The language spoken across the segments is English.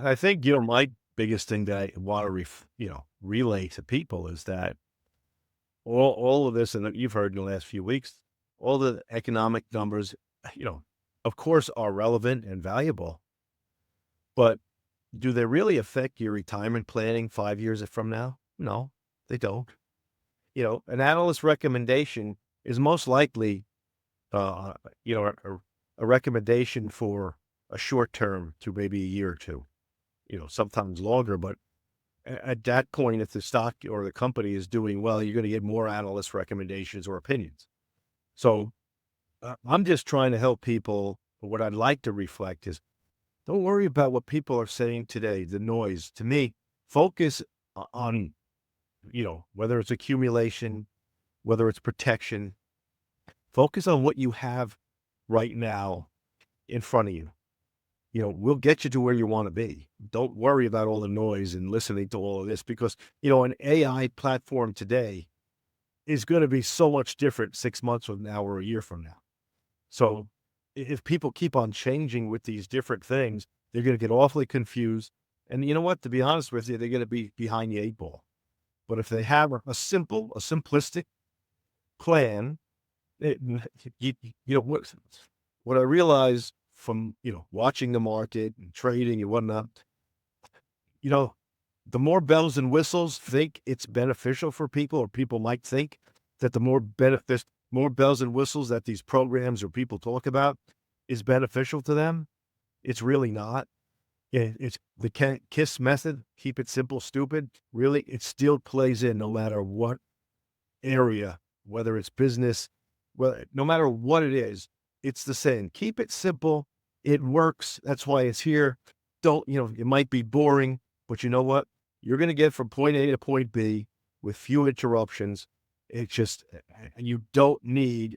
I think, my biggest thing that I want to relay to people is that all of this, and that you've heard in the last few weeks, all the economic numbers, you know, of course, are relevant and valuable, but do they really affect your retirement planning 5 years from now? No, they don't. An analyst recommendation is most likely, uh, you know, a, a recommendation for a short term to maybe a year or two, sometimes longer. But at that point, if the stock or the company is doing well, you're going to get more analyst recommendations or opinions. So I'm just trying to help people. What I'd like to reflect is don't worry about what people are saying today, the noise. To me, focus on, whether it's accumulation, whether it's protection, focus on what you have right now in front of you. We'll get you to where you want to be. Don't worry about all the noise and listening to all of this because, an AI platform today is going to be so much different 6 months from now or a year from now. So if people keep on changing with these different things, they're going to get awfully confused. And you know what? To be honest with you, they're going to be behind the eight ball. But if they have a simplistic plan, it, what I realize from, watching the market and trading and whatnot, you know, the more bells and whistles think it's beneficial for people, or people might think that the more benefits, more bells and whistles that these programs or people talk about is beneficial to them. It's really not. Yeah, it's the KISS method, keep it simple, stupid. Really, it still plays in no matter what area, whether it's business, well, no matter what it is, it's the same. Keep it simple. It works. That's why it's here. Don't, it might be boring, but you know what? You're going to get from point A to point B with few interruptions. It's just, and you don't need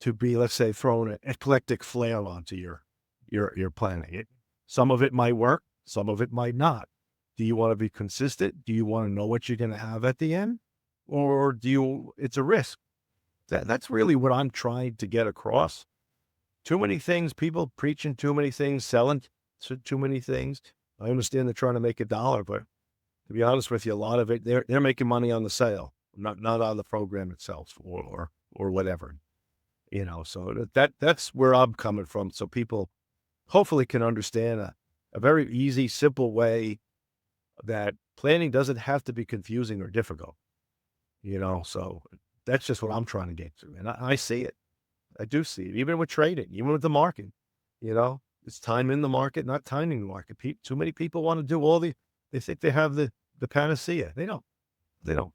to be, let's say, throwing an eclectic flair onto your planning. Some of it might work, some of it might not. Do you want to be consistent? Do you want to know what you're going to have at the end? Or it's a risk. That's really what I'm trying to get across. Too many things, people preaching too many things, selling too many things. I understand they're trying to make a dollar, but to be honest with you, a lot of it, they're making money on the sale, not on the program itself or whatever. So that's where I'm coming from. So people hopefully can understand a very easy, simple way that planning doesn't have to be confusing or difficult. So that's just what I'm trying to get to. And I see it. I do see it, even with trading, even with the market. It's time in the market, not timing the market. Too many people want to do they think they have the panacea. They don't. They don't.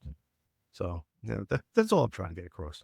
So, that's all I'm trying to get across.